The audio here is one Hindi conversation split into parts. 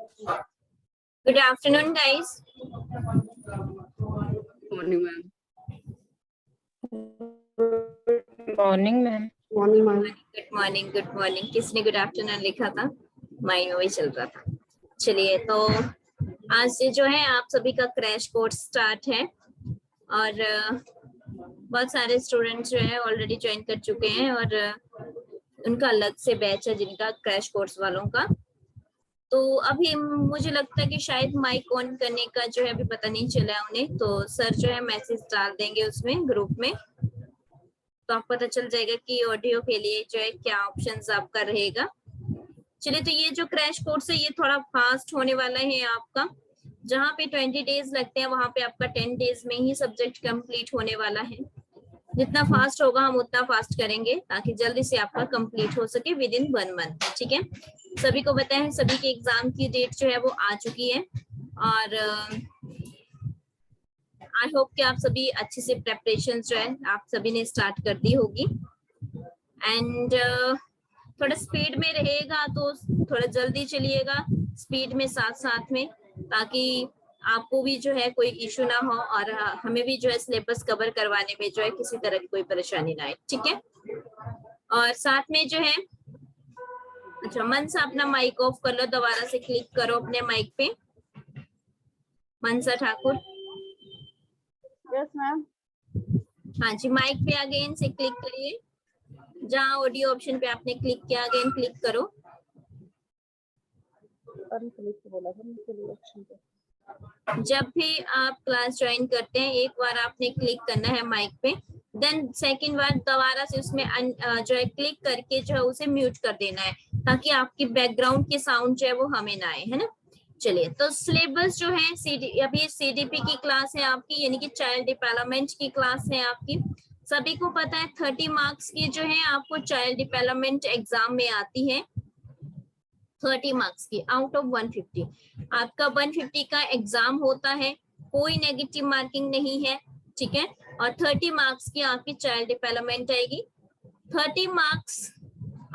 Good afternoon, guys. Morning, ma'am. Morning ma'am. Morning, ma'am. Good morning, good morning. किसने गुड आफ्टरनून लिखा था? माइंड में वही चल रहा था। चलिए, तो आज से जो है आप सभी का क्रैश कोर्स स्टार्ट है और बहुत सारे स्टूडेंट्स जो है ऑलरेडी ज्वाइन कर चुके हैं और उनका अलग से बैच है जिनका क्रैश कोर्स वालों का। तो अभी मुझे लगता है कि शायद माइक ऑन करने का जो है अभी पता नहीं चला उन्हें, तो सर जो है मैसेज डाल देंगे उसमें ग्रुप में, तो आपको पता चल जाएगा कि ऑडियो के लिए जो है क्या ऑप्शंस आपका रहेगा। चलिए, तो ये जो क्रैश कोर्स है ये थोड़ा फास्ट होने वाला है आपका। जहाँ पे 20 डेज लगते हैं वहां पे आपका 10 डेज में ही सब्जेक्ट कंप्लीट होने वाला है। जितना फास्ट होगा हम उतना फास्ट करेंगे ताकि जल्दी से आपका कंप्लीट हो सके विद इन 1 मंथ। ठीक है, सभी को पता है सभी के एग्जाम की डेट जो है वो आ चुकी है और आई होप कि आप सभी अच्छे से प्रेपरेशन जो है आप सभी ने स्टार्ट कर दी होगी। एंड थोड़ा स्पीड में रहेगा तो थोड़ा जल्दी चलिएगा, स्पीड में साथ साथ में, ताकि आपको भी जो है कोई इशू ना हो और हमें भी जो है सिलेबस कवर करवाने में जो है किसी तरह की कोई परेशानी ना आए। ठीक है, और साथ में जो है अच्छा मनसा अपना माइक ऑफ कर लो, दोबारा से क्लिक करो अपने माइक पे। मनसा ठाकुर। Yes, ma'am. हाँ जी, माइक पे अगेन से क्लिक करिए, जहाँ ऑडियो ऑप्शन पे आपने क्लिक किया अगेन क्लिक करो। जब भी आप क्लास ज्वाइन करते हैं एक बार आपने क्लिक करना है माइक पे, देन सेकंड बार दोबारा से उसमें जो है क्लिक करके जो है उसे म्यूट कर देना है ताकि आपकी बैकग्राउंड की साउंड जो है वो हमें ना आए, है ना। चलिए, तो सिलेबस जो है अभी सीडीपी की क्लास है आपकी, यानी कि चाइल्ड डेवलपमेंट की क्लास है आपकी। सभी को पता है 30 मार्क्स की जो है आपको चाइल्ड डेवलपमेंट एग्जाम में आती है, 30 मार्क्स की आउट ऑफ 150। आपका 150 का एग्जाम होता है, कोई नेगेटिव मार्किंग नहीं है। ठीक है, और 30 मार्क्स की आपकी चाइल्ड डेवलपमेंट आएगी। 30 मार्क्स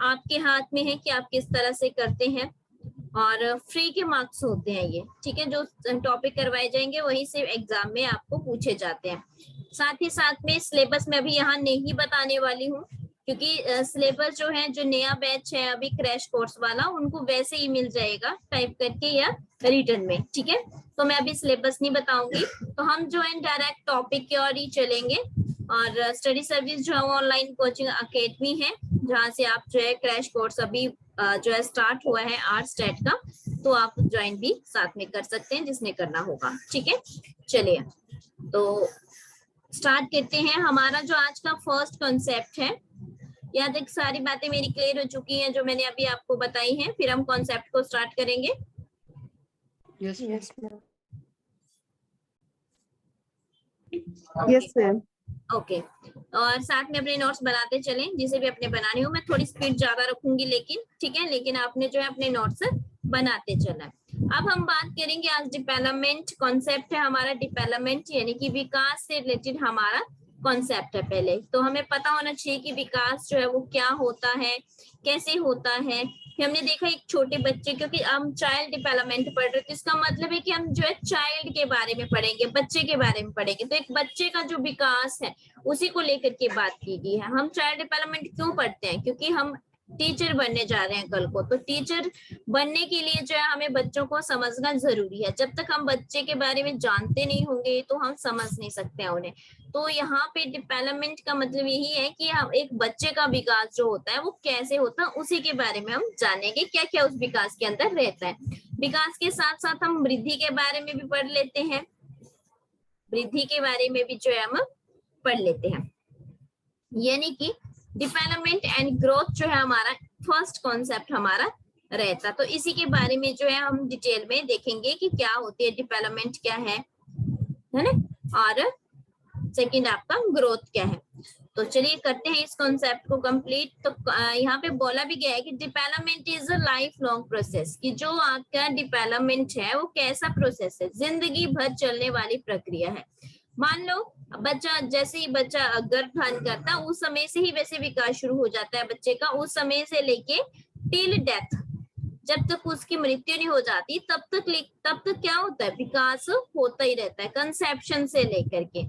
आपके हाथ में है कि आप किस तरह से करते हैं, और फ्री के मार्क्स होते हैं ये। ठीक है, जो टॉपिक करवाए जाएंगे वही से एग्जाम में आपको पूछे जाते हैं। साथ ही साथ में सिलेबस में अभी यहाँ नहीं बताने वाली हूँ क्योंकि सिलेबस जो है जो नया बैच है अभी क्रैश कोर्स वाला उनको वैसे ही मिल जाएगा टाइप करके या रिटर्न में। ठीक है, तो मैं अभी सिलेबस नहीं बताऊंगी, तो हम जो है डायरेक्ट टॉपिक की ओर ही चलेंगे। और स्टडी सर्विस जो है ऑनलाइन कोचिंग अकेडमी है जहाँ से आप जो है क्रैश कोर्स अभी जो है स्टार्ट हुआ है आर्ट्स स्टेट का, तो आप ज्वाइन भी साथ में कर सकते हैं जिसने करना होगा। ठीक है, चलिए तो स्टार्ट करते हैं। हमारा जो आज का फर्स्ट कॉन्सेप्ट है, यहाँ तक सारी बातें मेरी क्लियर हो चुकी हैं जो मैंने अभी आपको बताई हैं, फिर हम कॉन्सेप्ट को स्टार्ट करेंगे। Yes, yes, ma'am. Yes, ma'am. Okay, और साथ में अपने नोट्स बनाते चलें, जिसे भी अपने बनाने हो। मैं थोड़ी स्पीड ज्यादा रखूंगी लेकिन ठीक है, लेकिन आपने जो है अपने नोट्स बनाते चलना है। अब हम बात करेंगे आज डेवलपमेंट कॉन्सेप्ट है हमारा, डेवलपमेंट यानी कि विकास से रिलेटेड हमारा कॉन्सेप्ट है। पहले तो हमें पता होना चाहिए कि विकास जो है वो क्या होता है, कैसे होता है। हमने देखा एक छोटे बच्चे, क्योंकि हम चाइल्ड डेवलपमेंट पढ़ रहे तो इसका मतलब है कि हम जो है चाइल्ड के बारे में पढ़ेंगे, बच्चे के बारे में पढ़ेंगे। तो एक बच्चे का जो विकास है उसी को लेकर के बात की गई है। हम चाइल्ड डेवलपमेंट क्यों पढ़ते हैं? क्योंकि हम टीचर बनने जा रहे हैं कल को, तो टीचर बनने के लिए जो है हमें बच्चों को समझना जरूरी है। जब तक हम बच्चे के बारे में जानते नहीं होंगे तो हम समझ नहीं सकते हैं उन्हें। तो यहाँ पे डेवलपमेंट का मतलब यही है कि हम एक बच्चे का विकास जो होता है वो कैसे होता है उसी के बारे में हम जानेंगे, क्या क्या उस विकास के अंदर रहता है। विकास के साथ साथ हम वृद्धि के बारे में भी पढ़ लेते हैं, वृद्धि के बारे में भी जो है हम पढ़ लेते हैं। यानी कि डेवलपमेंट एंड ग्रोथ जो है हमारा फर्स्ट कॉन्सेप्ट हमारा रहता। तो इसी के बारे में जो है हम डिटेल में देखेंगे कि क्या होती है डेवलपमेंट, क्या है ना, और सेकंड आपका ग्रोथ क्या है। तो चलिए करते हैं इस कॉन्सेप्ट को कंप्लीट। तो यहाँ पे बोला भी गया है कि development is a life long process, कि जो आपका डेवलपमेंट है वो कैसा प्रोसेस है, जिंदगी भर चलने वाली प्रक्रिया है। मान लो बच्चा, जैसे ही बच्चा गर्भधारण करता है उस समय से ही वैसे विकास शुरू हो जाता है बच्चे का, उस समय से लेके टिल डेथ, जब तक उसकी मृत्यु नहीं हो जाती तब तक क्या होता है, विकास होता ही रहता है। कंसेप्शन से लेकर के,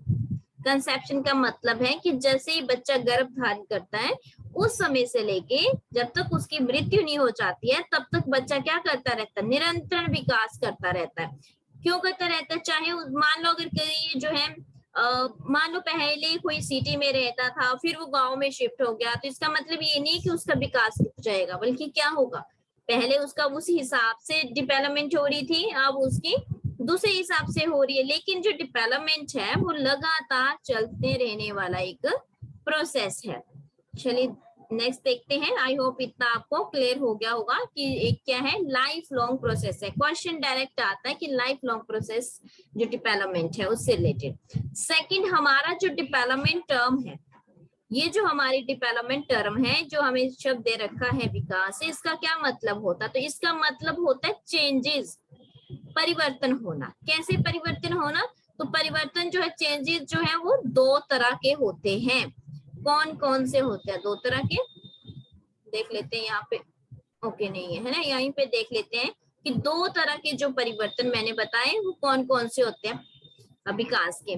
कंसेप्शन का मतलब है कि जैसे ही बच्चा गर्भ धारण करता है उस समय से लेके जब तक उसकी मृत्यु नहीं हो जाती है तब तक बच्चा क्या करता रहता है, निरंतर विकास करता रहता है। क्यों करता रहता है? चाहे मान लो अगर कोई जो है मान लो पहले कोई सिटी में रहता था फिर वो गांव में शिफ्ट हो गया, तो इसका मतलब ये नहीं कि उसका विकास रुक जाएगा, बल्कि क्या होगा, पहले उसका उस हिसाब से डेवलपमेंट हो रही थी, अब उसकी दूसरे हिसाब से हो रही है। लेकिन जो डेवलपमेंट है वो लगातार चलते रहने वाला एक प्रोसेस है। चलिए नेक्स्ट देखते हैं। आई होप इतना आपको क्लियर हो गया होगा कि एक क्या है, लाइफ लॉन्ग प्रोसेस है। क्वेश्चन डायरेक्ट आता है कि लाइफ लॉन्ग प्रोसेस जो डेवलपमेंट है उससे रिलेटेड। सेकंड, हमारा जो डेवलपमेंट टर्म है, ये जो हमारी डेवलपमेंट टर्म है जो हमें शब्द दे रखा है विकास, इसका क्या मतलब होता है? तो इसका मतलब होता है चेंजेस, परिवर्तन होना। कैसे परिवर्तन होना? तो परिवर्तन जो है, चेंजेस जो है वो दो तरह के होते हैं। कौन कौन से होते हैं? दो तरह के देख लेते हैं यहाँ पे। ओके नहीं है, है ना, यहीं पे देख लेते हैं कि दो तरह के जो परिवर्तन मैंने बताए वो कौन कौन से होते हैं विकास के।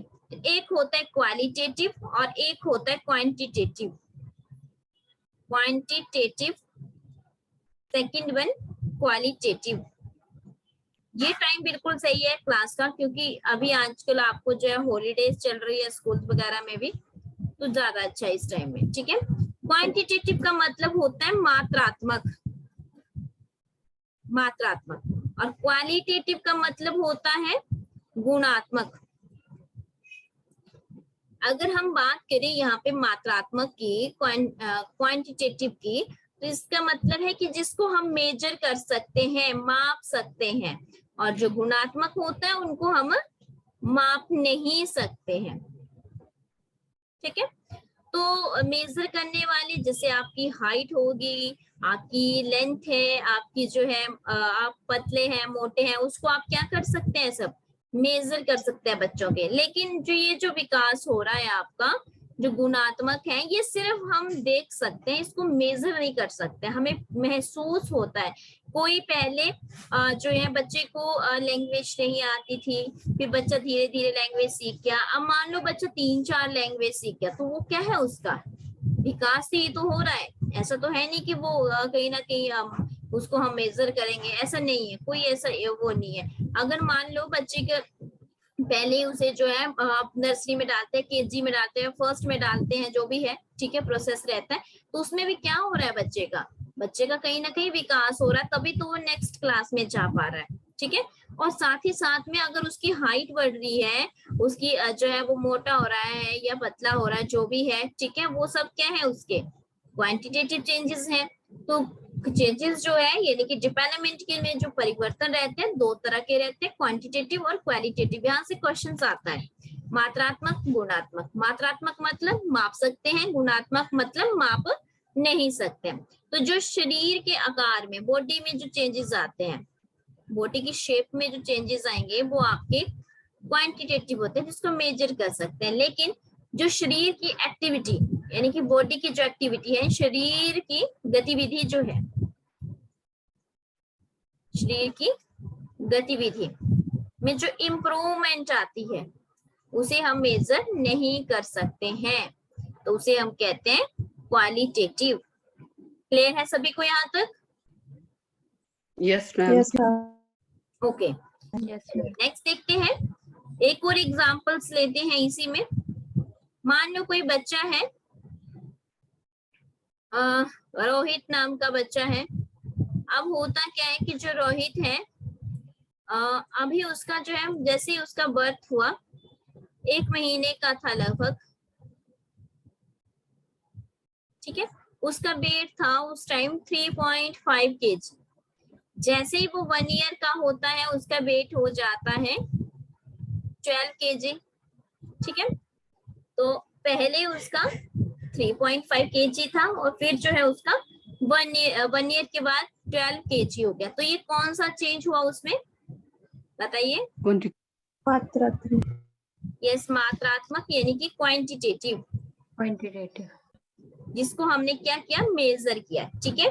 एक होता है क्वालिटेटिव और एक होता है quantitative. Quantitative, second one qualitative. ये टाइम बिल्कुल सही है क्लास का, क्योंकि अभी आजकल आपको जो है हॉलीडेज चल रही है स्कूल वगैरह में भी, तो ज्यादा अच्छा है इस टाइम में। ठीक है, क्वांटिटेटिव का मतलब होता है मात्रात्मक, मात्रात्मक, और क्वालिटेटिव का मतलब होता है गुणात्मक। अगर हम बात करें यहाँ पे मात्रात्मक की, क्वांटिटेटिव की, तो इसका मतलब है कि जिसको हम मेजर कर सकते हैं, माप सकते हैं, और जो गुणात्मक होता है उनको हम माप नहीं सकते हैं। ठीक है, तो मेजर करने वाली जैसे आपकी हाइट होगी, आपकी लेंथ है, आपकी जो है आप पतले हैं मोटे हैं, उसको आप क्या कर सकते हैं, सब मेजर कर सकते हैं बच्चों के। लेकिन जो ये जो विकास हो रहा है आपका जो गुणात्मक है, ये सिर्फ हम देख सकते हैं, इसको मेजर नहीं कर सकते, हमें महसूस होता है। कोई पहले जो है बच्चे को लैंग्वेज नहीं आती थी, फिर बच्चा धीरे धीरे लैंग्वेज सीख गया। अब मान लो बच्चा 3-4 लैंग्वेज सीख गया, तो वो क्या है, उसका विकास ही तो हो रहा है। ऐसा तो है नहीं कि वो कहीं ना कहीं उसको हम मेजर करेंगे, ऐसा नहीं है, कोई ऐसा वो नहीं है। अगर मान लो बच्चे के पहले उसे जो है आप नर्सरी में डालते हैं, केजी में डालते हैं, फर्स्ट में डालते हैं, जो भी है, ठीक है, प्रोसेस रहता है, तो उसमें भी क्या हो रहा है, बच्चे का कहीं ना कहीं विकास हो रहा है, तभी तो वो नेक्स्ट क्लास में जा पा रहा है। ठीक है, और साथ ही साथ में अगर उसकी हाइट बढ़ रही है, उसकी जो है वो मोटा हो रहा है या पतला हो रहा है, जो भी है, ठीक है, वो सब क्या है, उसके क्वांटिटेटिव चेंजेस हैं। तो चेंजेस जो है यानी कि डेवलपमेंट के में जो परिवर्तन रहते हैं दो तरह के रहते हैं, क्वांटिटेटिव और क्वालिटेटिव। यहाँ से क्वेश्चन आता है मात्रात्मक, गुणात्मक। मात्रात्मक मतलब माप सकते हैं, गुणात्मक मतलब माप नहीं सकते। तो जो शरीर के आकार में, बॉडी में जो चेंजेस आते हैं, बॉडी की शेप में जो चेंजेस आएंगे वो आपके क्वांटिटेटिव होते हैं, जिसको मेजर कर सकते हैं। लेकिन जो शरीर की एक्टिविटी यानी कि बॉडी की जो एक्टिविटी है, शरीर की गतिविधि जो है, शरीर की गतिविधि में जो इम्प्रूवमेंट आती है उसे हम मेजर नहीं कर सकते हैं, तो उसे हम कहते हैं क्वालिटेटिव। क्लियर है सभी को यहाँ तक? Yes ma'am. ओके, नेक्स्ट देखते हैं, एक और एग्जांपल्स लेते हैं इसी में। मान लो कोई बच्चा है, रोहित नाम का बच्चा है। अब होता क्या है कि जो रोहित है अभी उसका जो है, जैसे ही उसका बर्थ हुआ, 1 महीने का था लगभग, ठीक है, उसका वेट था उस टाइम 3.5 kg। जैसे ही वो 1 ईयर का होता है उसका वेट हो जाता है 12 kg। ठीक है, तो पहले उसका 3.5 kg था और फिर जो है उसका 1 ईयर के बाद 12 kg हो गया। तो ये कौन सा चेंज हुआ उसमें, बताइए? मात्रात्मक। यस, मात्रात्मक यानी कि क्वांटिटेटिव, क्वांटिटेटिव, जिसको हमने क्या किया, मेजर किया। ठीक है,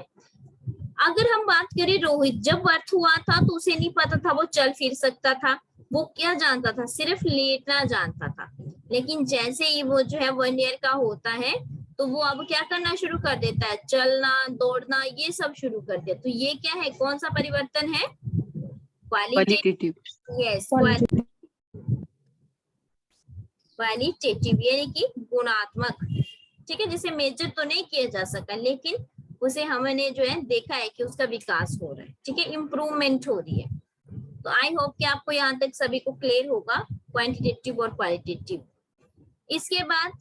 अगर हम बात करें रोहित, जब बर्थ हुआ था तो उसे नहीं पता था वो चल फिर सकता था, वो क्या जानता था, सिर्फ लेटना जानता था। लेकिन जैसे ही वो जो है 1 ईयर का होता है तो वो अब क्या करना शुरू कर देता है, चलना दौड़ना ये सब शुरू कर दिया। तो ये क्या है, कौन सा परिवर्तन है, क्वालिटेटिव। Yes, qualitative. क्वालिटेटिव यानी कि गुणात्मक, ठीक है, जिसे मेजर तो नहीं किया जा सका लेकिन उसे हमने जो है देखा है कि उसका विकास हो रहा है, ठीक है, इम्प्रूवमेंट हो रही है। तो आई होप कि आपको यहाँ तक सभी को क्लियर होगा क्वांटिटेटिव और क्वालिटेटिव। इसके बाद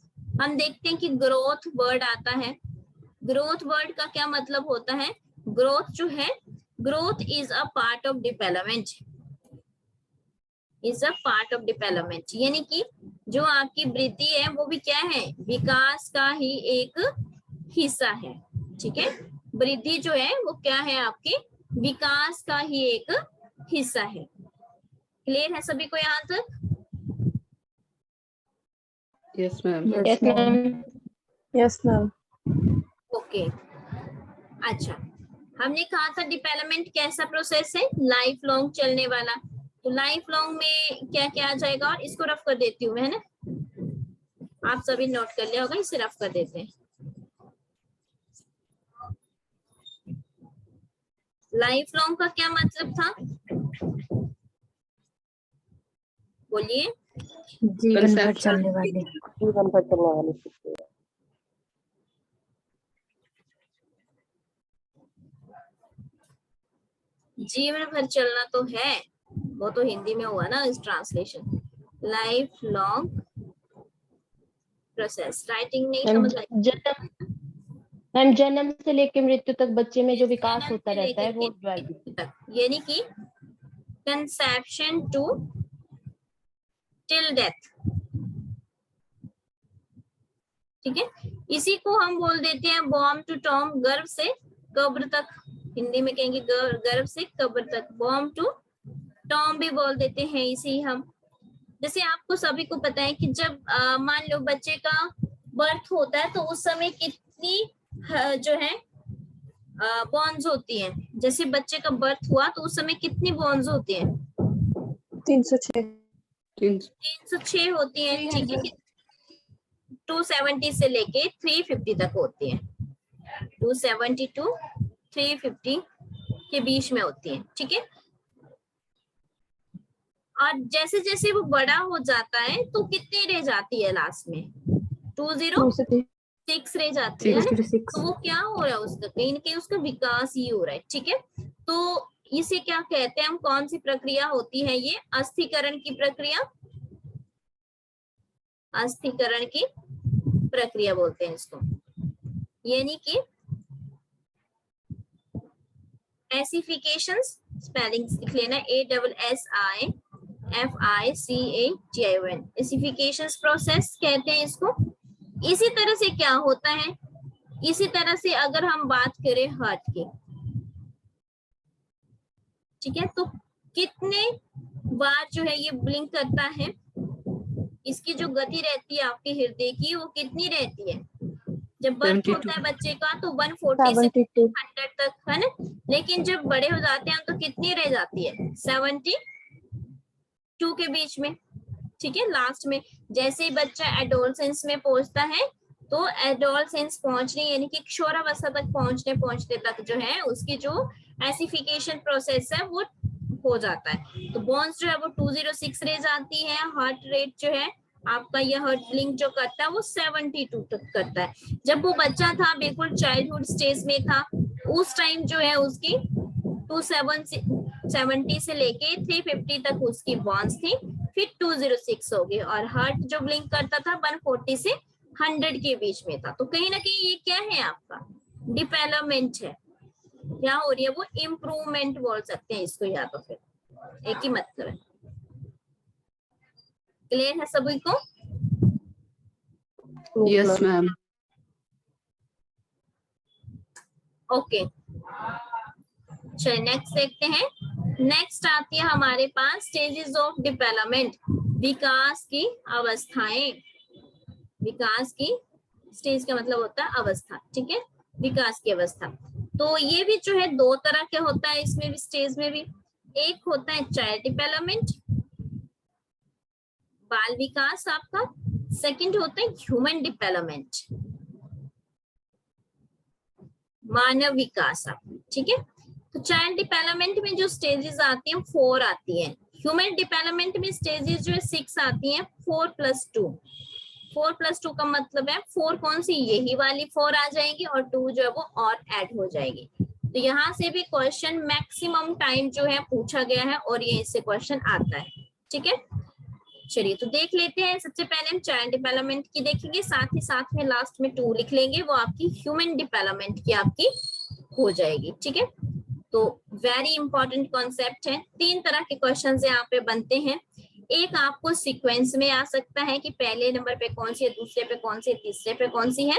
हम देखते हैं कि ग्रोथ वर्ड आता है। ग्रोथ वर्ड का क्या मतलब होता है, ग्रोथ जो है, growth is a part of development, is a part of development, यानी कि जो आपकी वृद्धि है वो भी क्या है, विकास का ही एक हिस्सा है, ठीक है। वृद्धि जो है वो क्या है, आपके विकास का ही एक हिस्सा है। क्लियर है सभी को यहाँ तक? Yes, ma'am. Yes ma'am. Yes ma'am. Okay, अच्छा, हमने कहा था डेवलपमेंट कैसा प्रोसेस है, लाइफ लॉन्ग चलने वाला। तो लाइफ लॉन्ग में क्या क्या आ जाएगा, और इसको रफ कर देती हूँ मैं, है ना, आप सभी नोट कर लिया होगा, इसे रफ कर देते हैं। लाइफ लॉन्ग का क्या मतलब था, बोलिए। जीवन भर चलने वाली। जीवन भर चलने वाली प्रक्रिया। जीवन भर चलना तो है, वो तो हिंदी में हुआ ना इस translation, life long process, writing नहीं समझ आई। मैम जन्म से लेकर मृत्यु तक बच्चे में जो विकास जन्म होता से रहता है लेकर वो के मृत्यु तक, यानी कि कंसेप्शन टू टिल डेथ, ठीक है। इसी को हम बोल देते हैं बॉर्न टू टॉम, गर्भ से कब्र तक, हिंदी में कहेंगे गर्भ से कब्र तक, बॉर्न टू टॉम भी बोल देते हैं इसी हम। जैसे आपको सभी को पता है कि जब मान लो बच्चे का बर्थ होता है तो उस समय कितनी जो है बॉन्ड्स होती हैं, जैसे बच्चे का बर्थ हुआ तो उस समय कितनी बॉन्ड्स होती हैं, 306। 306 होती हैं, ठीक है। 270 से लेके 350 तक होती है, 270 टू 350 के बीच में होती है, ठीक है। और जैसे जैसे वो बड़ा हो जाता है तो कितनी रह जाती है लास्ट में, 206 रह जाती है, तो वो क्या हो रहा है उसका, कहीं ना कहीं उसका विकास ही हो रहा है, ठीक है। तो इसे क्या कहते हैं हम, कौन सी प्रक्रिया होती है ये, अस्थिकरण की प्रक्रिया, अस्थिकरण की प्रक्रिया बोलते हैं इसको, यानी कि एसिफिकेशन, स्पेलिंग लिख लेना, ASSIFICATION, एसिफिकेशन प्रोसेस कहते हैं इसको। इसी तरह से क्या होता है, इसी तरह से अगर हम बात करें हार्ट की, ठीक है, तो कितने बार जो है ये ब्लिंक करता है, इसकी जो गति रहती है आपके हृदय की वो कितनी रहती है, जब बर्थ होता है बच्चे का तो 140 से 100 तक, है ना, लेकिन जब बड़े हो जाते हैं तो कितनी रह जाती है, 72 के बीच में, ठीक है। लास्ट में जैसे ही बच्चा एडोलसेंस में पहुंचता है तो एडोलसेंस पहुंचने यानी कि किशोरावस्था तक पहुंचने तक जो है उसकी जो एसिफिकेशन प्रोसेस है वो हो जाता है, तो बॉन्स जो है वो 206 रह जाती है, हार्ट रेट जो है आपका, यह हार्ट ब्लिंक जो करता है वो 72 तक करता है। जब वो बच्चा था बिल्कुल चाइल्डहुड स्टेज में था उस टाइम जो है उसकी 270 से लेके 350 तक उसकी बॉन्स थी, फिर 206 हो गई, और हार्ट जो ब्लिंक करता था 140 से 100 के बीच में था। तो कहीं ना कहीं ये क्या है आपका डेवलपमेंट है, क्या हो रही है वो इम्प्रूवमेंट बोल सकते हैं इसको, या तो फिर एक ही मतलब है। क्लियर है सभी को? Yes, ma'am. ओके, चलिए नेक्स्ट देखते हैं। नेक्स्ट आती है हमारे पास स्टेजेस ऑफ डेवलपमेंट, विकास की अवस्थाएं। विकास की स्टेज का मतलब होता है अवस्था, ठीक है, विकास की अवस्था। तो ये भी जो है दो तरह के होता है, इसमें भी स्टेज में भी। एक होता है चाइल्ड डेवलपमेंट, बाल विकास आपका। सेकंड होता है ह्यूमन डेवलपमेंट, मानव विकास आपका, ठीक है। तो चाइल्ड डेवलपमेंट में जो स्टेजेस आती हैं 4 आती हैं। ह्यूमन डेवलपमेंट में स्टेजेस जो है 6 आती हैं, 4+2। 4+2 का मतलब है 4 कौन सी, यही वाली 4 आ जाएगी और 2 जो है वो और ऐड हो जाएगी। तो यहाँ से भी क्वेश्चन मैक्सिमम टाइम जो है पूछा गया है और ये इससे क्वेश्चन आता है, ठीक है। चलिए तो देख लेते हैं। सबसे पहले हम चाइल्ड डेवलपमेंट की देखेंगे, साथ ही साथ में लास्ट में 2 लिख लेंगे, वो आपकी ह्यूमन डेवलपमेंट की आपकी हो जाएगी, ठीक है। तो वेरी इंपॉर्टेंट कॉन्सेप्ट है। 3 तरह के क्वेश्चन यहाँ पे बनते हैं। एक आपको सीक्वेंस में आ सकता है कि पहले नंबर पे कौन सी है, दूसरे पे कौन सी है, तीसरे पे कौन सी है।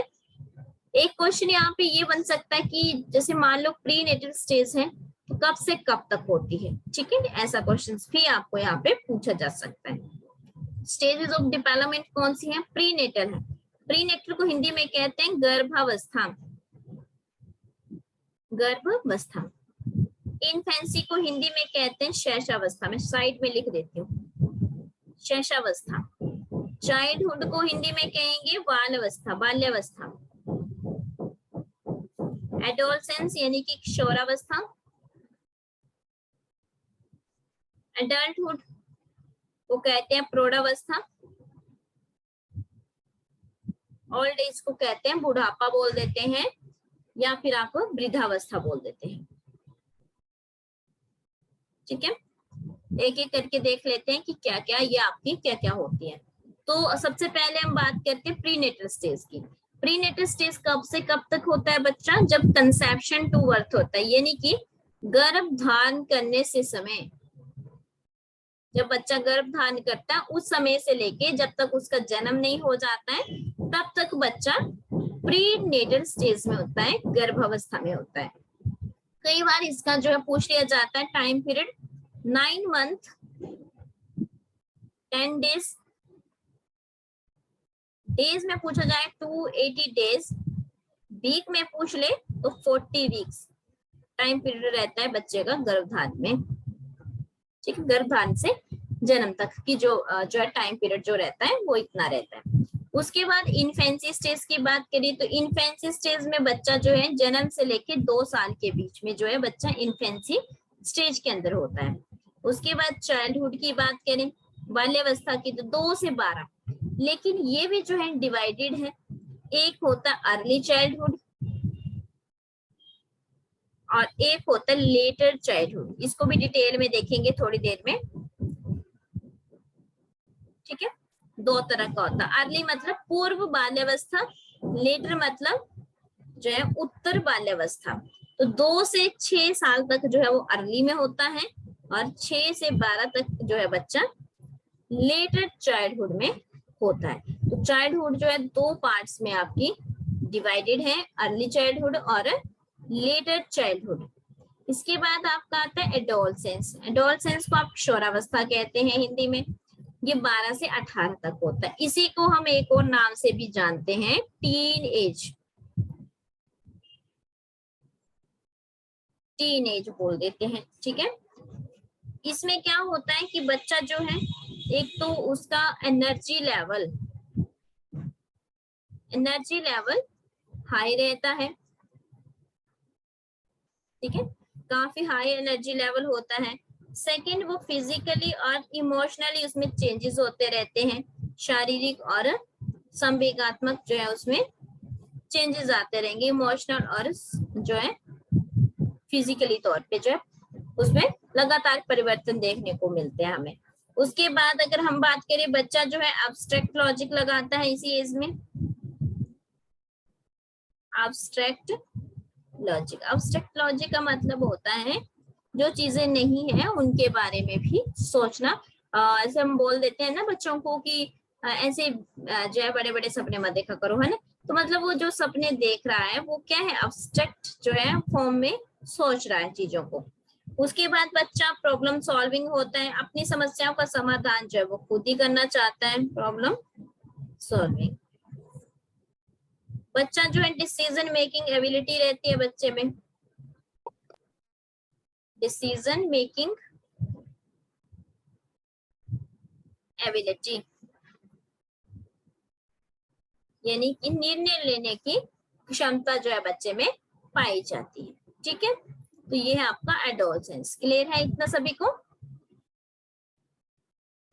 एक क्वेश्चन यहाँ पे ये बन सकता है कि जैसे मान लो प्री नेटल स्टेज है तो कब से कब तक होती है, ठीक है। ऐसा क्वेश्चन भी आपको यहाँ पे पूछा जा सकता है। स्टेजेस ऑफ डेवलपमेंट कौन सी है, प्री नेटल है। प्री नेटल को हिंदी में कहते हैं गर्भावस्था, गर्भावस्था। इन्फेंसी को हिंदी में कहते हैं शैशवावस्था, मैं साइड में लिख देती हूँ, शैशवावस्था। चाइल्डहुड को हिंदी में कहेंगे बालावस्था, बाल्यावस्था। एडोलसेंस यानी कि किशोरावस्था। एडल्टहुड को कहते हैं प्रौढ़ावस्था। ओल्ड एज को कहते हैं बुढ़ापा बोल देते हैं, या फिर आप वृद्धावस्था बोल देते हैं, ठीक है। एक एक करके देख लेते हैं कि क्या क्या ये आपकी क्या क्या होती है। तो सबसे पहले हम बात करते हैं प्रीनेटल स्टेज की। प्रीनेटल स्टेज कब से कब तक होता है बच्चा, जब कंसेप्शन टू बर्थ होता है, यानी कि गर्भ धारण करने से समय, जब बच्चा गर्भ धारण करता है उस समय से लेके जब तक उसका जन्म नहीं हो जाता है तब तक बच्चा प्रीनेटल स्टेज में होता है, गर्भावस्था में होता है। कई बार इसका जो है पूछ लिया जाता है time period, 9 month 10 days, days में पूछा जाए 280 डेज, वीक में पूछ ले तो 40 वीक्स टाइम पीरियड रहता है बच्चे का गर्भधारण में, ठीक है। गर्भधारण से जन्म तक की जो है टाइम पीरियड जो रहता है वो इतना रहता है। उसके बाद इन्फेंसी स्टेज की बात करें तो इन्फेंसी स्टेज में बच्चा जो है जन्म से लेके 2 साल के बीच में जो है बच्चा इन्फेंसी स्टेज के अंदर होता है। उसके बाद चाइल्डहुड की बात करें, बाल्यावस्था की, तो 2 से 12, लेकिन ये भी जो है डिवाइडेड है। एक होता है अर्ली चाइल्डहुड और एक होता है लेटर चाइल्डहुड। इसको भी डिटेल में देखेंगे थोड़ी देर में, ठीक है। 2 तरह का होता है, अर्ली मतलब पूर्व बाल्यावस्था, लेटर मतलब जो है उत्तर बाल्यावस्था। तो 2 से 6 साल तक जो है वो अर्ली में होता है और 6 से 12 तक जो है बच्चा लेटर चाइल्डहुड में होता है। तो चाइल्डहुड जो है 2 पार्ट्स में आपकी डिवाइडेड है, अर्ली चाइल्डहुड और लेटर चाइल्डहुड। इसके बाद आपका आता है एडोलसेंस। एडोलसेंस को आप किशोरावस्था कहते हैं हिंदी में। ये 12 से 18 तक होता है। इसी को हम एक और नाम से भी जानते हैं, टीन एज, टीन एज बोल देते हैं, ठीक है। इसमें क्या होता है कि बच्चा जो है एक तो उसका एनर्जी लेवल हाई रहता है, ठीक है, काफी हाई एनर्जी लेवल होता है। सेकंड, वो फिजिकली और इमोशनली उसमें चेंजेस होते रहते हैं, शारीरिक और संवेगात्मक जो है उसमें चेंजेस आते रहेंगे, इमोशनल और जो है फिजिकली तौर पे जो है उसमें लगातार परिवर्तन देखने को मिलते हैं हमें। उसके बाद अगर हम बात करें, बच्चा जो है एब्स्ट्रैक्ट लॉजिक लगाता है इसी एज में। एब्स्ट्रैक्ट लॉजिक का मतलब होता है जो चीजें नहीं है उनके बारे में भी सोचना। ऐसे हम बोल देते हैं ना बच्चों को कि ऐसे जो है बड़े बड़े सपने मत देखा करो, है ना। तो मतलब वो जो सपने देख रहा है वो क्या है, एब्स्ट्रैक्ट जो है फॉर्म में सोच रहा है चीजों को। उसके बाद बच्चा प्रॉब्लम सॉल्विंग होता है, अपनी समस्याओं का समाधान जो है वो खुद ही करना चाहता है, प्रॉब्लम सॉल्विंग। बच्चा जो है डिसीजन मेकिंग एबिलिटी रहती है बच्चे में, डिसीजन मेकिंग एबिलिटी, यानी कि निर्णय लेने की क्षमता जो है बच्चे में पाई जाती है। ठीक है, तो ये है आपका एडोलसेंस। क्लियर है इतना सभी को?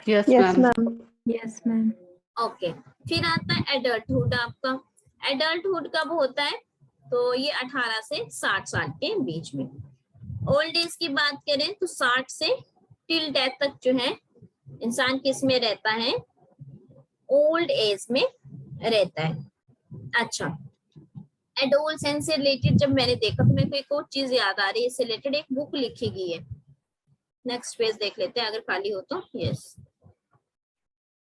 Yes, Yes, ma'am. ma'am. Yes ma'am. Okay, फिर आता है एडल्टहुड आपका। एडल्टहुड कब होता है? तो ये 18 से 60 साल के बीच में। ओल्ड एज की बात करें तो 60 से टिल डेथ तक जो है इंसान किस में रहता है? ओल्ड एज में रहता है। अच्छा, एडोलसेंस से रिलेटेड जब मैंने देखा तो मेरे को एक और चीज याद आ रही है, इससे रिलेटेड एक बुक लिखी गई है। नेक्स्ट पेज देख लेते हैं अगर खाली हो तो। यस,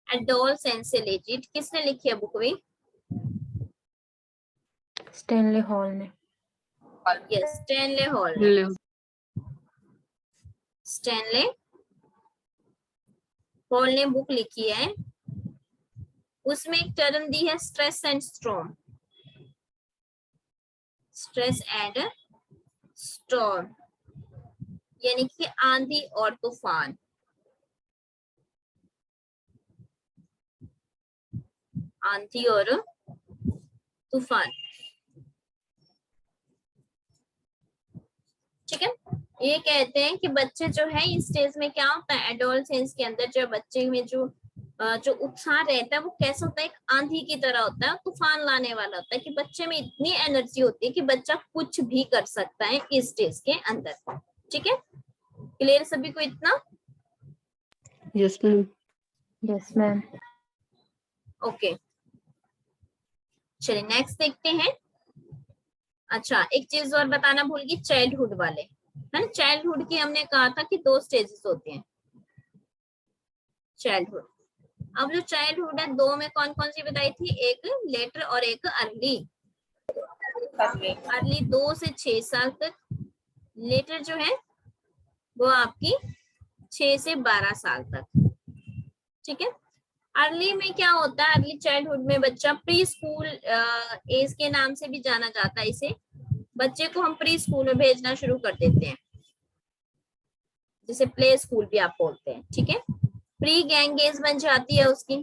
एडोलसेंस से रिलेटेड किसने लिखी है बुक? भी स्टैनले हॉल ने। यस, स्टैनले हॉल ने। Hello. स्टैनले हॉल ने बुक लिखी है। उसमें एक टर्म दी है stress and storm. Stress and storm यानी कि आंधी और तूफान। आंधी और तूफान, ठीक है। ये कहते हैं कि बच्चे जो है इस स्टेज में क्या होता है, एडोलसेंस के अंदर जो बच्चे में जो उत्साह रहता है वो कैसा होता है? एक आंधी की तरह होता है, तूफान लाने वाला होता है कि बच्चे में इतनी एनर्जी होती है कि बच्चा कुछ भी कर सकता है इस स्टेज के अंदर। ठीक है, क्लियर सभी को इतना? Yes, ma'am. Yes ma'am. Okay, चलिए नेक्स्ट देखते हैं। अच्छा, एक चीज और बताना भूल गई, चाइल्डहुड वाले, है ना। चाइल्डहुड की हमने कहा था कि 2 स्टेजेस होते हैं चाइल्डहुड। अब जो चाइल्डहुड है 2 में कौन कौन सी बताई थी? एक लेटर और एक अर्ली। अर्ली 2 से 6 साल तक, लेटर जो है वो आपकी 6 से 12 साल तक। ठीक है, अर्ली में क्या होता है? अर्ली चाइल्डहुड में बच्चा प्री स्कूल एज के नाम से भी जाना जाता है इसे। बच्चे को हम प्री स्कूल में भेजना शुरू कर देते हैं, जिसे प्ले स्कूल भी आप बोलते हैं। ठीक है, प्री गैंग एज बन जाती है उसकी,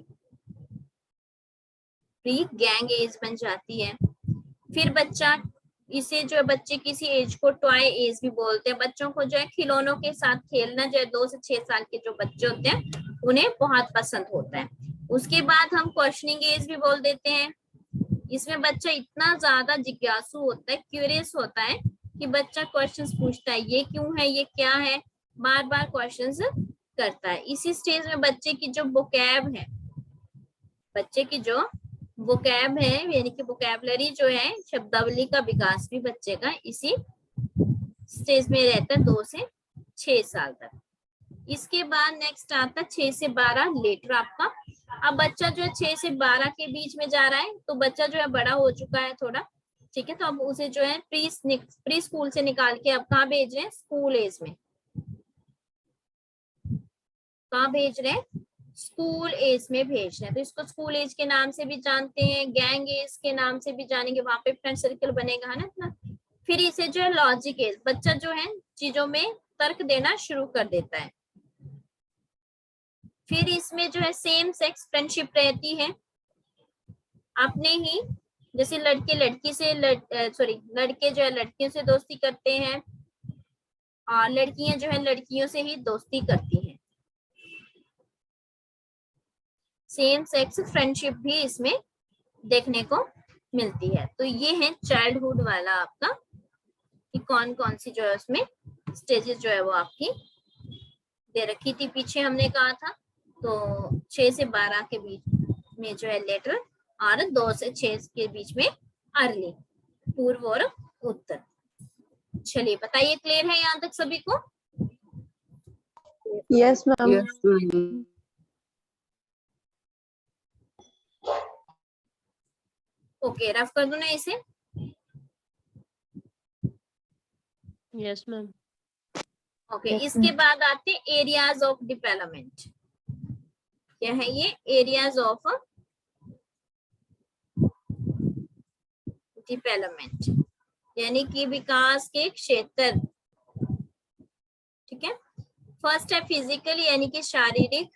प्री गैंग एज बन जाती है। फिर बच्चा इसे जो है बच्चे किसी एज को टॉय एज भी बोलते हैं। बच्चों को जो है खिलौनों के साथ खेलना जो है 2 से 6 साल के जो बच्चे होते हैं उन्हें बहुत पसंद होता है। उसके बाद हम क्वेश्चनिंग एज भी बोल देते हैं। इसमें बच्चा इतना ज्यादा जिज्ञासु होता है, क्यूरियस होता है कि बच्चा क्वेश्चंस पूछता है, ये क्यों है, ये क्या है, बार बार क्वेश्चंस करता है। इसी स्टेज में बच्चे की जो वोकैब है, बच्चे की जो वोकैब है यानी कि वोकैबलरी जो है, शब्दावली का विकास भी बच्चे का इसी स्टेज में रहता है 2 से 6 साल तक। इसके बाद नेक्स्ट आता है 6 से 12 लेटर आपका। अब बच्चा जो है 6 से 12 के बीच में जा रहा है, तो बच्चा जो है बड़ा हो चुका है थोड़ा। ठीक है, तो अब उसे जो है प्री स्कूल से निकाल के अब कहाँ भेज रहे हैं? स्कूल एज में। कहाँ भेज रहे हैं? स्कूल एज में भेज रहे हैं। तो इसको स्कूल एज के नाम से भी जानते हैं, गैंग एज के नाम से भी जानेंगे, वहां पे फ्रेंड सर्कल बनेगा, है ना। फिर इसे जो है लॉजिक एज, बच्चा जो है चीजों में तर्क देना शुरू कर देता है। फिर इसमें जो है सेम सेक्स फ्रेंडशिप रहती है। अपने ही जैसे लड़के लड़की से लड़के जो है लड़कियों से दोस्ती करते हैं और लड़कियां जो है लड़कियों से ही दोस्ती करती हैं। सेम सेक्स फ्रेंडशिप भी इसमें देखने को मिलती है। तो ये है चाइल्डहुड वाला आपका कि कौन कौन सी जो है उसमें स्टेजेस जो है वो आपकी दे रखी थी, पीछे हमने कहा था। तो 6 से 12 के बीच में जो है लेटर और 2 से 6 के बीच में अर्ली, पूर्व और उत्तर। चलिए बताइए, क्लियर है यहाँ तक सभी को? Yes, ma'am. Yes, ma'am. Okay, rough कर दो ना इसे। Yes ma'am. ओके, इसके बाद आते हैं एरियाज ऑफ डेवलपमेंट। क्या है ये? एरियाज ऑफ डेवलपमेंट यानी कि विकास के क्षेत्र। ठीक है। फर्स्ट है फिजिकली यानी कि शारीरिक,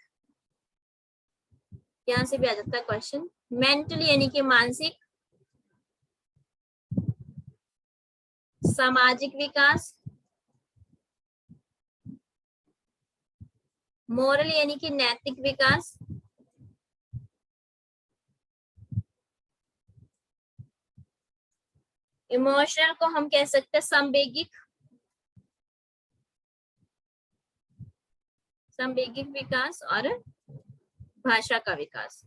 यहां से भी आ जाता है क्वेश्चन। मेंटली यानी कि मानसिक, सामाजिक विकास, मोरल यानी कि नैतिक विकास, इमोशनल को हम कह सकते हैं संवेगिक, संवेगिक विकास, और भाषा का विकास।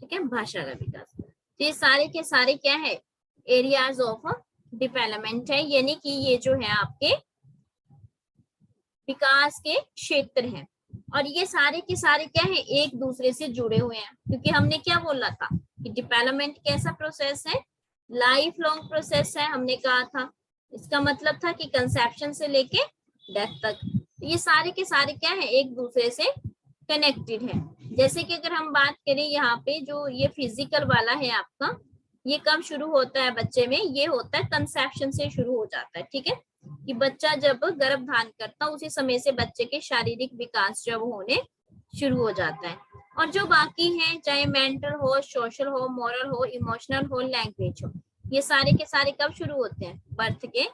ठीक है, भाषा का विकास। तो ये सारे के सारे क्या है, एरियाज ऑफ डेवलपमेंट है, यानी कि ये जो है आपके विकास के क्षेत्र हैं। और ये सारे के सारे क्या है, एक दूसरे से जुड़े हुए हैं, क्योंकि हमने क्या बोला था कि डेवलपमेंट कैसा प्रोसेस है, लाइफ लॉन्ग प्रोसेस है, हमने कहा था। इसका मतलब था कि कंसेप्शन से लेके डेथ तक। तो ये सारे के सारे क्या है, एक दूसरे से कनेक्टेड है। जैसे कि अगर हम बात करें यहाँ पे जो ये फिजिकल वाला है आपका, ये कब शुरू होता है बच्चे में, ये होता है कंसेप्शन से शुरू हो जाता है। ठीक है, कि बच्चा जब गर्भ धारण करता है उसी समय से बच्चे के शारीरिक विकास जब होने शुरू हो जाता है। और जो बाकी है, चाहे मेंटल हो, सोशल हो, मॉरल हो, इमोशनल हो, लैंग्वेज हो, ये सारे के सारे कब शुरू होते हैं, बर्थ के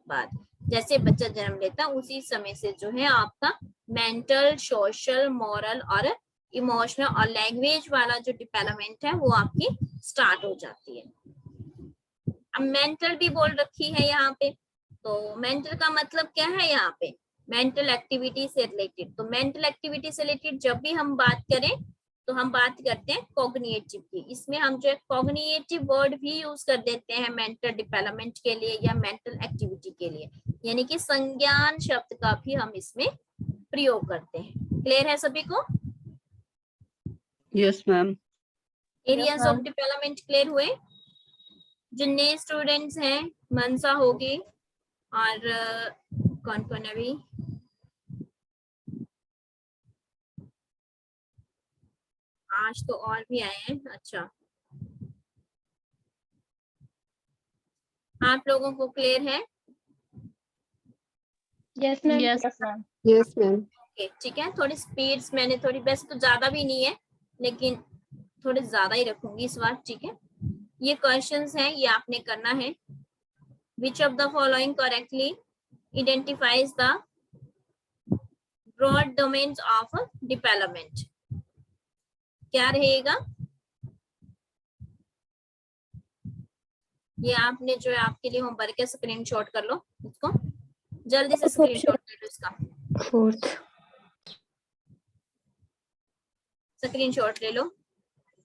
बाद। जैसे बच्चा जन्म लेता है उसी समय से जो है आपका मेंटल, सोशल, मॉरल और इमोशनल और लैंग्वेज वाला जो डेवलपमेंट है वो आपकी स्टार्ट हो जाती है। अब मेंटल भी बोल रखी है यहाँ पे, तो मेंटल का मतलब क्या है यहाँ पे, मेंटल एक्टिविटी से रिलेटेड। तो मेंटल एक्टिविटी से रिलेटेड जब भी हम बात करें तो हम बात करते हैं कॉग्निटिव की। इसमें हम जो है कॉग्निटिव वर्ड भी यूज कर देते हैं मेंटल डेवलपमेंट के लिए या मेंटल एक्टिविटी के लिए, यानी कि संज्ञान शब्द का भी हम इसमें प्रयोग करते हैं। क्लियर है सभी को? Yes, ma'am. Areas of development clear हुए? जो नए स्टूडेंट्स हैं, मनसा होगी और कौन कौन अभी, आज तो और भी आए हैं। अच्छा, आप लोगों को क्लियर है? Yes ma'am. Yes. Yes, ma'am. Okay, ठीक है। थोड़ी स्पीड्स मैंने थोड़ी, वैसे तो ज्यादा भी नहीं है लेकिन थोड़े ज्यादा ही रखूंगी इस बार। ठीक है, ये क्वेश्चंस हैं, ये आपने करना है। Which of the following correctly identifies the broad domains of development? क्या रहेगा ये? आपने जो है आपके लिए होमवर्क है, स्क्रीनशॉट कर लो इसको, जल्दी से स्क्रीनशॉट ले लो इसका, Fourth. स्क्रीनशॉट ले लो।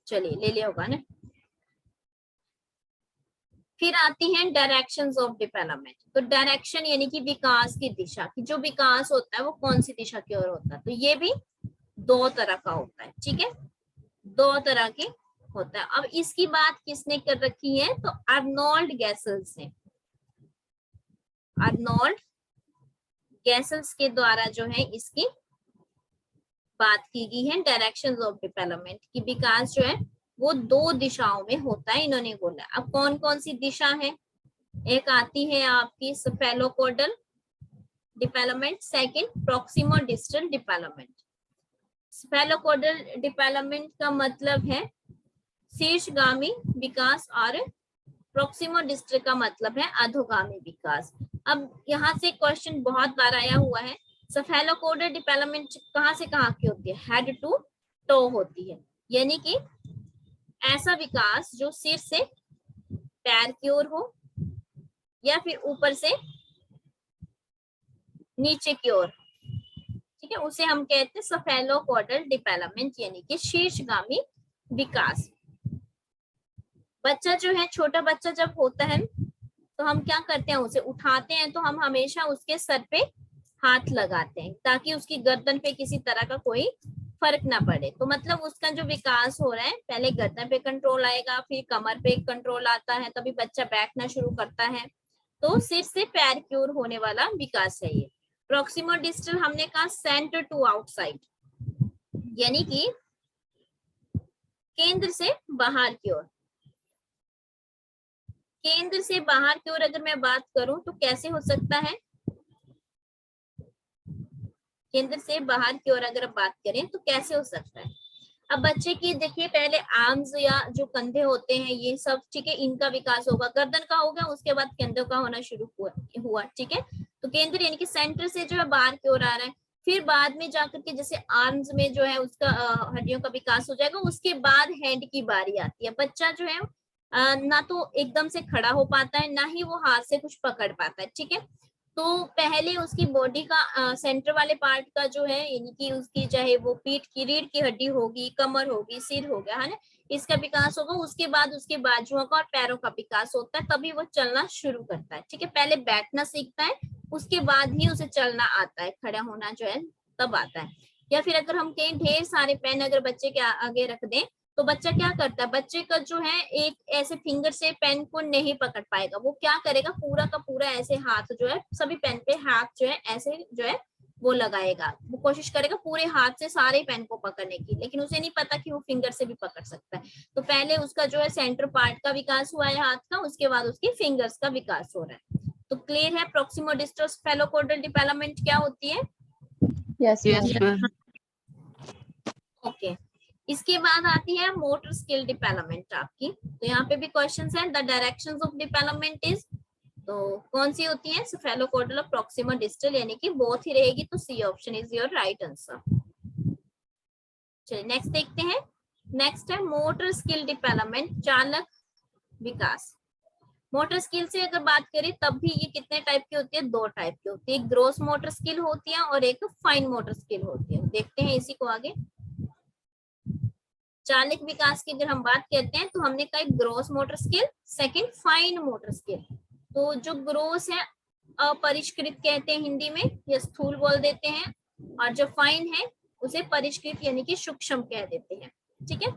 चलिए, ले लिया होगा ना। फिर आती हैं डायरेक्शंस ऑफ डेवलपमेंट। तो डायरेक्शन यानी कि विकास की दिशा, कि जो विकास होता है वो कौन सी दिशा की ओर होता है। तो ये भी दो तरह का होता है। ठीक है, दो तरह के होता है। अब इसकी बात किसने कर रखी है, तो अर्नोल्ड गैसल्स ने, अर्नोल्ड गैसल्स के द्वारा जो है इसकी बात की गई है डायरेक्शंस ऑफ डेवलपमेंट की। विकास जो है वो दो दिशाओं में होता है, इन्होंने बोला। अब कौन कौन सी दिशा है, एक आती है आपकी cephalopodal development, second proximo distal development. Cephalopodal development का मतलब है शीर्षगामी विकास और प्रॉक्सिमो डिस्टल का मतलब है अधोगामी विकास। अब यहाँ से क्वेश्चन बहुत बार आया हुआ है, सेफेलोपोडल डेवलपमेंट कहाँ से कहाँ की होती है, हेड टू टो होती है, यानी कि ऐसा विकास जो सिर से पैर की ओर हो या फिर ऊपर से नीचे की ओर। ठीक है, उसे हम कहते हैं सेफेलोपोडल डेवलपमेंट, यानी कि शीर्षगामी विकास। बच्चा जो है, छोटा बच्चा जब होता है तो हम क्या करते हैं, उसे उठाते हैं तो हम हमेशा उसके सर पे हाथ लगाते हैं ताकि उसकी गर्दन पे किसी तरह का कोई फर्क ना पड़े। तो मतलब उसका जो विकास हो रहा है, पहले गर्दन पे कंट्रोल आएगा, फिर कमर पे कंट्रोल आता है, तभी बच्चा बैठना शुरू करता है। तो सिर से पैर की ओर होने वाला विकास है ये। प्रॉक्सिमो डिस्टल हमने कहा सेंटर टू आउटसाइड, यानी कि केंद्र से बाहर की ओर। केंद्र से बाहर की ओर अगर मैं बात करूं तो कैसे हो सकता है? केंद्र से बाहर की ओर अगर बात करें तो कैसे हो सकता है? अब बच्चे की देखिए पहले आर्म्स या जो कंधे होते हैं ये सब, ठीक है, इनका विकास होगा, गर्दन का होगा, उसके बाद कंधों का होना शुरू हुआ, ठीक है। तो केंद्र यानी कि सेंटर से जो है बाहर की ओर आ रहा है, फिर बाद में जाकर के जैसे आर्म्स में जो है उसका हड्डियों का विकास हो जाएगा, उसके बाद हैंड की बारी आती है। बच्चा जो है ना तो एकदम से खड़ा हो पाता है, ना ही वो हाथ से कुछ पकड़ पाता है, ठीक है। तो पहले उसकी बॉडी का सेंटर वाले पार्ट का जो है यानी कि उसकी चाहे वो पीठ की रीढ़ की हड्डी होगी, कमर होगी, सिर हो गया है ना, इसका विकास होगा। उसके बाद उसके बाजुओं का और पैरों का विकास होता है, तभी वो चलना शुरू करता है, ठीक है। पहले बैठना सीखता है, उसके बाद ही उसे चलना आता है, खड़ा होना जो है तब आता है। या फिर अगर हम कहीं ढेर सारे पेन अगर बच्चे के आगे रख दें तो बच्चा क्या करता है, बच्चे का जो है एक ऐसे फिंगर से पेन को नहीं पकड़ पाएगा, वो क्या करेगा, पूरा का पूरा ऐसे हाथ जो है सभी पेन पे हाथ जो है ऐसे जो है वो लगाएगा, वो कोशिश करेगा पूरे हाथ से सारे पेन को पकड़ने की, लेकिन उसे नहीं पता कि वो फिंगर से भी पकड़ सकता है। तो पहले उसका जो है सेंटर पार्ट का विकास हुआ है हाथ का, उसके बाद उसकी फिंगर्स का विकास हो रहा है। तो क्लियर है प्रॉक्सिमो डिस्टल स्फेलोकॉर्डल डेवलपमेंट क्या होती है? Yes, Yes, ma'am. ma'am. Okay इसके बाद आती है मोटर स्किल डेवलपमेंट आपकी। तो यहाँ पे भी क्वेश्चंस हैं, the directions of development is, तो कौन सी होती है, स्फेलोकॉर्डल और प्रॉक्सिमल डिस्टल, यानी कि बोथ ही रहेगी, तो c option is your right answer. चलिए नेक्स्ट देखते हैं। नेक्स्ट है मोटर स्किल डेवलपमेंट, चालक विकास। मोटर स्किल से अगर बात करें तब भी ये कितने टाइप की होती है, दो टाइप की होती है, एक ग्रोस मोटर स्किल होती है और एक फाइन मोटर स्किल होती है। देखते हैं इसी को आगे। चालक विकास की अगर हम बात करते हैं तो हमने कहा gross motor skill, second fine motor skill. तो जो ग्रोस है अपरिष्कृत कहते हैं हिंदी में, या स्थूल बोल देते हैं, और जो फाइन है उसे परिष्कृत यानी कि सूक्ष्म कह देते हैं, ठीक है।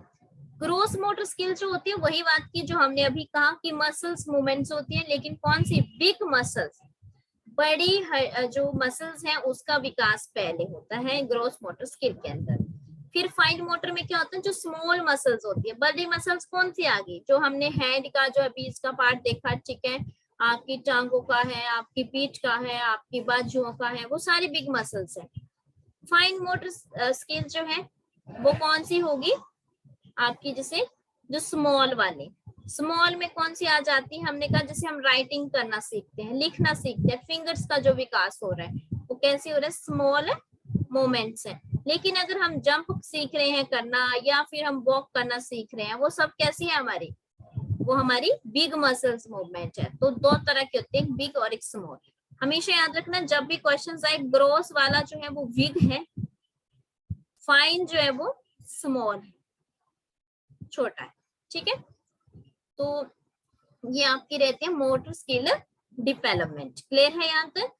ग्रोस मोटर स्किल जो होती है वही बात की जो हमने अभी कहा कि मसल्स मूवमेंट्स होती है, लेकिन कौन सी, बिग मसल्स, बड़ी जो मसल्स हैं उसका विकास पहले होता है ग्रोस मोटर स्किल के अंदर। फिर फाइन मोटर में क्या होता है, जो स्मॉल मसल्स होती है, बड़ी मसल्स कौन सी आ गई, जो हमने हैंड का जो है बीच का पार्ट देखा, ठीक है, आपकी टांगों का है, आपकी पीठ का है, आपकी बाजुओं का है, वो सारी बिग मसल्स हैं। फाइन मोटर स्किल जो है वो कौन सी होगी आपकी, जैसे जो स्मॉल वाले, स्मॉल में कौन सी आ जाती है, हमने कहा जैसे हम राइटिंग करना सीखते हैं, लिखना सीखते हैं, फिंगर्स का जो विकास हो रहा है वो कैसे हो रहा है, स्मॉल मूवमेंट्स है। लेकिन अगर हम जंप सीख रहे हैं करना या फिर हम वॉक करना सीख रहे हैं, वो सब कैसी है हमारी, वो हमारी बिग मसल्स मूवमेंट है। तो दो तरह के होते हैं, बिग और एक स्मॉल। हमेशा याद रखना जब भी क्वेश्चन आए, ग्रोस वाला जो है वो बिग है, फाइन जो है वो स्मॉल है, छोटा है, ठीक है। तो ये आपकी रहती है मोटर स्किल डेवलपमेंट। क्लियर है यहाँ तक?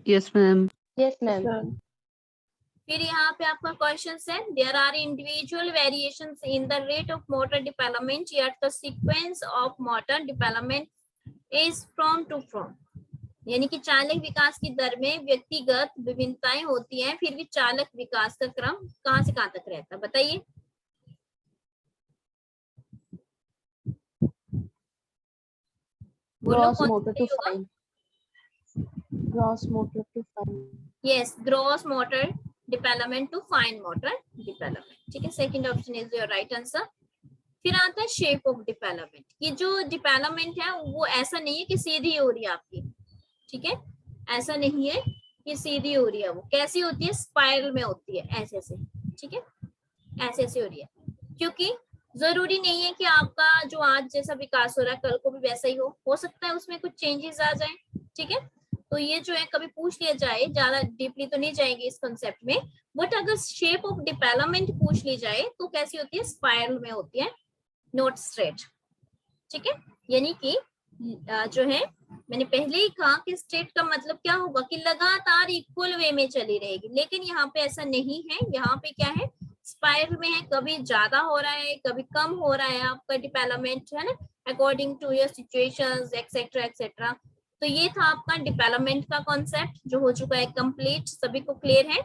Yes, ma'am. Yes Yes, ma'am. ma'am. फिर यहाँ पे आपका क्वेश्चन है, there are individual variations in the rate of motor development yet the sequence of motor development is from to from, यानी कि चालक विकास की दर में व्यक्तिगत विभिन्नताएं होती हैं, फिर भी चालक विकास का क्रम कहाँ से कहाँ तक रहता है, बताइए। बोलो Gross कौन motor सही to होगा? fine. Gross motor to fine. यस, gross motor development to fine motor development, ठीक है, second option is your right answer. फिर आता है शेप ऑफ डेवलपमेंट। ये जो डेवलपमेंट है वो ऐसा नहीं है कि सीधी हो रही है आपकी, ठीक है, ऐसा नहीं है कि सीधी हो रही है, वो कैसी होती है, स्पाइरल में होती है, ऐसे ऐसे, ठीक है, ऐसे ऐसे हो रही है। क्योंकि जरूरी नहीं है कि आपका जो आज जैसा विकास हो रहा है कल को भी वैसा ही हो सकता है उसमें कुछ चेंजेस आ जाए, ठीक है। तो ये जो है कभी पूछ लिया जाए, ज्यादा डीपली तो नहीं जाएंगे इस कंसेप्ट में, बट अगर शेप ऑफ डेवलपमेंट पूछ ली जाए तो कैसी होती है, स्पाइरल में होती है, नॉट स्ट्रेट, ठीक है। यानी कि जो है मैंने पहले ही कहा कि स्ट्रेट का मतलब क्या होगा कि लगातार इक्वल वे में चली रहेगी, लेकिन यहाँ पे ऐसा नहीं है, यहाँ पे क्या है, स्पाइरल में है, कभी ज्यादा हो रहा है कभी कम हो रहा है आपका डेवलपमेंट, है ना, according to your situations etcetera etcetera. तो ये था आपका डेवलपमेंट का कॉन्सेप्ट जो हो चुका है कंप्लीट। सभी को क्लियर है?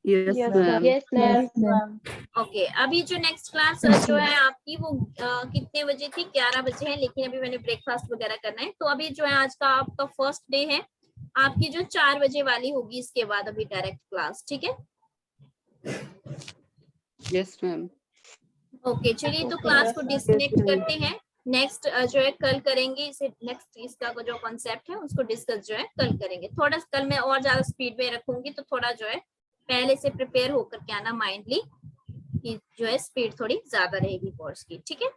Yes, Yes, ma'am. Yes, ma'am. Okay अभी जो नेक्स्ट क्लास जो है आपकी वो कितने बजे थी? 11 बजे है, लेकिन अभी मैंने ब्रेकफास्ट वगैरह करना है, तो अभी जो है आज का आपका फर्स्ट डे है, आपकी जो 4 बजे वाली होगी इसके बाद अभी डायरेक्ट क्लास, ठीक है? Yes, ma'am. ओके चलिए तो Okay, क्लास को डिस्कनेक्ट ma'am. करते हैं। नेक्स्ट जो है कल करेंगे इसे, नेक्स्ट इसका जो कॉन्सेप्ट है उसको डिस्कस जो है कल करेंगे। थोड़ा कल मैं और ज्यादा स्पीड में रखूंगी, तो थोड़ा जो है पहले से प्रिपेयर होकर के आना माइंडली, कि जो है स्पीड थोड़ी ज्यादा रहेगी कोर्स की, ठीक है?